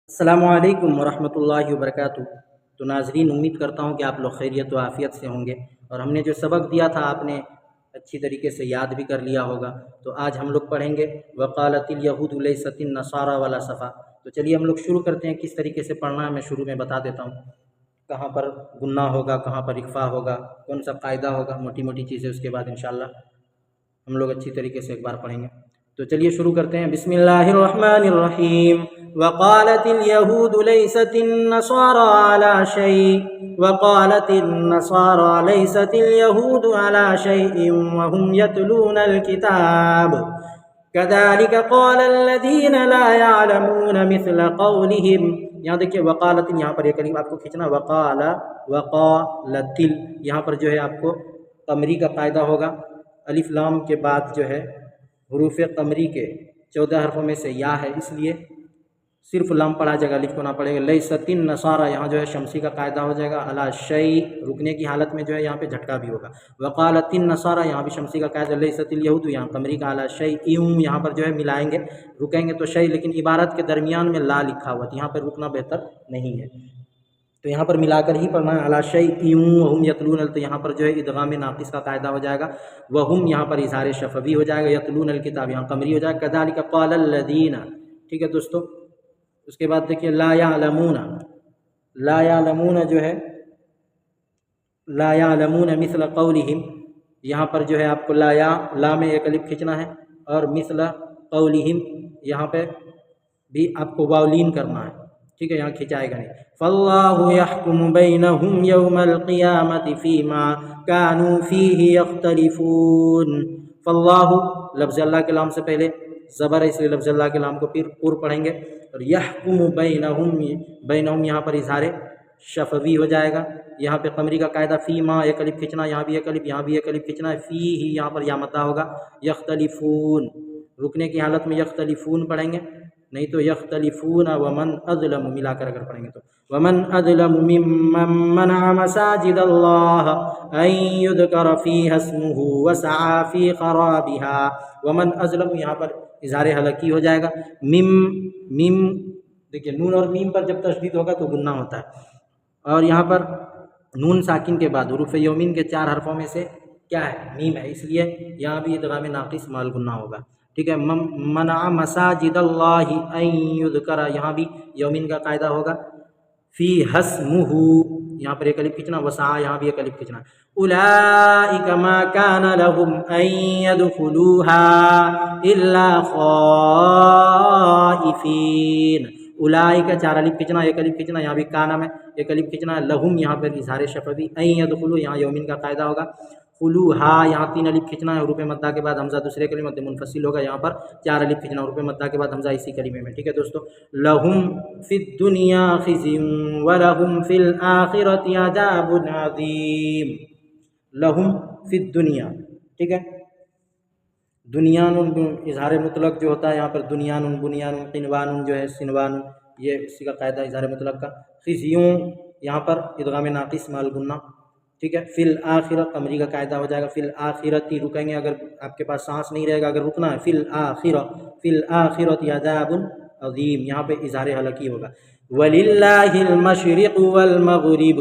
السلام علیکم ورحمۃ اللہ وبرکاتہ۔ تو ناظرین، امید کرتا ہوں کہ آپ لوگ خیریت و عافیت سے ہوں گے، اور ہم نے جو سبق دیا تھا آپ نے اچھی طریقے سے یاد بھی کر لیا ہوگا۔ تو آج ہم لوگ پڑھیں گے وقالت الیہود لیست النصارى ولا صفا۔ تو چلیے ہم لوگ شروع کرتے ہیں۔ کس طریقے سے پڑھنا ہے میں شروع میں بتا دیتا ہوں، کہاں پر گناہ ہوگا، کہاں پر اخفاء ہوگا، کون سا قاعدہ ہوگا، موٹی موٹی چیزیں اس کے بعد انشاءاللہ ہم لوگ اچھی طریقے سے ایک بار پڑھیں گے۔ تو چلیے شروع کرتے ہیں۔ بسم اللہ الرحمن الرحیم۔ وقالت اليهود ليست النصارى على شيء وقالت النصارى ليست اليهود على شيء وهم يتلون الكتاب كذلك قال الذين لا يعلمون مثل قولهم۔ یہاں دیکھیے وقالت، یہاں پر یہ کلمہ آپ کو کھینچنا، وقالت، یہاں پر جو ہے آپ کو قمری کا قاعدہ ہوگا۔ الف لام کے بعد جو ہے حروف قمری کے 14 حرفوں میں سے یا ہے، اس لیے صرف لام پڑھا جائے گا، الف کو نہ پڑھے گا۔ لیست النصارى، یہاں جو ہے شمسی کا قاعدہ ہو جائے گا۔ علی شیء، رکنے کی حالت میں جو ہے یہاں پہ جھٹکا بھی ہوگا۔ وقالت النصارى، یہاں بھی شمسی کا قاعدہ۔ لیست الیہود، یہاں قمری کا۔ علی شیء، یہاں پر جو ہے ملائیں گے، رکیں گے تو شیء، لیکن عبارت کے درمیان میں لا لکھا ہوا ہے، یہاں پر رکنا بہتر نہیں ہے، تو یہاں پر ملا کر ہی پڑھنا ہے۔ علی شیء وہم یتلون، تو یہاں پر جو ہے ادغام ناقص کا قاعدہ ہو جائے گا۔ وہم، یہاں پر اظہار شفوی ہو جائے گا۔ یتلون الکتاب، یہاں قمری ہو جائے گا۔ کذالک قال الذین، ٹھیک ہے دوستو۔ اس کے بعد دیکھیے لا یعلمون، لا یعلمون جو ہے لا یعلمون مثل قولہم، یہاں پر جو ہے آپ کو لا میں ایک الف کھینچنا ہے، اور مثل قولہم یہاں پہ بھی آپ کو واولین کرنا ہے، ٹھیک ہے، یہاں کھنچائے گا نہیں۔ فاللہ یحکم بینہم یوم القیامۃ فیما کانوا فیہ یختلفون۔ فاللہ، لفظ اللہ کے لام سے پہلے زبر ہے، اس لیے لفظ اللہ کے لام کو پھر پر پڑھیں گے، اور یحکم بینہم یہاں پر اظہار شفوی ہو جائے گا۔ یہاں پہ قمری کا قاعدہ فیما، ایک الف کھینچنا، یہاں بھی ایک الف، یہاں بھی ایک الف کھینچنا ہے۔ فیہ، یہاں پر یا مدہ ہوگا۔ یختلفون، رکنے کی حالت میں یختلفون پڑھیں گے، نہیں تو یختلفون ومن اظلم ملا کر اگر پڑھیں گے تو ومن اظلم ممن منع مساجد اللہ ان یذکر فیہا اسمہ وسعی فی خرابها۔ ومن اظلم، یہاں پر اظہار حلقی ہو جائے گا۔ میم دیکھیے نون اور میم پر جب تشدید ہوگا تو گناہ ہوتا ہے، اور یہاں پر نون ساکن کے بعد حروف یومین کے 4 حرفوں میں سے کیا ہے؟ میم ہے، اس لیے یہاں بھی ادغام ناقص مال گناہ ہوگا، ٹھیک ہے۔ منع مساجد اللہ ان یذکر، یہاں بھی یومین کا قاعدہ ہوگا۔ فی اسمہ، یہاں پر ایک الف کھینچنا، وسعی، یہاں بھی ایک الف کھینچنا۔ اولئک ما کان لهم ان يدخلوها الا خائفین۔ اولئک 4 الف کھینچنا، ایک الف کھینچنا، یہاں بھی کانا میں ایک الف کھینچنا ہے۔ لہم، یہاں پر اظہار شفوی۔ ان يدخلوا، یہاں یومین کا قاعدہ ہوگا۔ خلوہا، یہاں 3 الف کھینچنا ہے، حروف مدہ کے بعد حمزہ دوسرے کلمے مد منفصل ہوگا، یہاں پر 4 الف کھینچنا، حروف مدہ کے بعد حمزہ اسی کلمے میں، ٹھیک ہے دوستو۔ لہم فی الدنیا خزی ولہم فی الآخرۃ عذاب عظیم۔ لہم فی الدنیا، ٹھیک ہے۔ دنیان، اظہار مطلق جو ہوتا ہے یہاں پر دنیان، بنیان، قنوان جو ہے سنوان، یہ اسی کا قاعدہ اظہار مطلق کا۔ خزیوں، یہاں پر ادغام ناقص مال گنہ، ٹھیک ہے۔ فی الآخرۃ، قمری کا قاعدہ ہو جائے گا۔ فی الآخرۃ، رکیں گے اگر آپ کے پاس سانس نہیں رہے گا، اگر رکنا ہے فی الآخرۃ، فی الآخرۃ عذاب عظیم، یہاں پہ اظہار حلقی ہوگا۔ وللہ المشرق والمغرب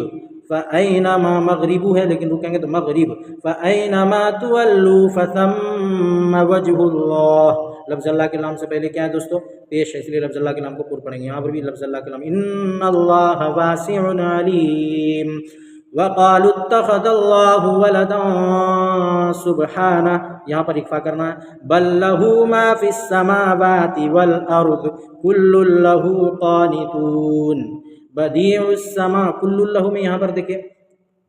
فأینما، مغرب ہے لیکن رکیں گے تو مغرب، فأینما تولوا فثم وجہ اللہ۔ لفظ اللہ کے نام سے پہلے کیا ہے دوستو؟ پیش ہے، اس لیے لفظ اللہ کے نام کو پر پڑھیں گے۔ یہاں پر بھی لفظ اللہ کے نام، ان اللہ واسع علیم۔ وقالوا اتخذ اللہ ولدا سبحانہ، یہاں پر اخفا کرنا ہے۔ بل لہ ما فی السماوات والارض کل لہ قانتون۔ بدیع السماء، کل لہ میں یہاں پر دیکھیں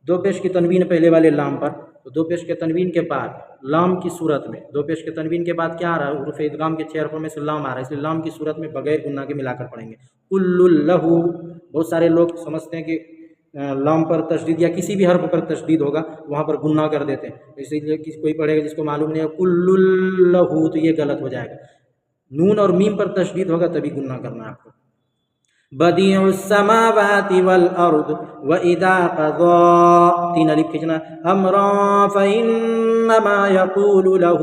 دو پیش کی تنوین پہلے والے لام پر، تو دو پیش کے تنوین کے بعد لام کی صورت میں، دو پیش کے تنوین کے بعد کیا آ رہا ہے؟ حروف ادغام کے 6 حرفوں میں سے لام آ رہا ہے، اس لیے لام کی صورت میں بغیر گناہ کے ملا کر پڑھیں گے۔ کل لہ، بہت سارے لوگ سمجھتے ہیں کہ لام پر تشدید یا کسی بھی حرف پر تشدید ہوگا وہاں پر گناہ کر دیتے ہیں، اسی لیے کوئی پڑھے گا جس کو معلوم نہیں ہے کل لہ تو یہ غلط ہو جائے گا۔ نون اور میم پر تشدید ہوگا تبھی گناہ کرنا ہے آپ کو۔ بدیع السماوات والارض واذا قضى، 3 الف کھینچنا، امرا فانما يقول له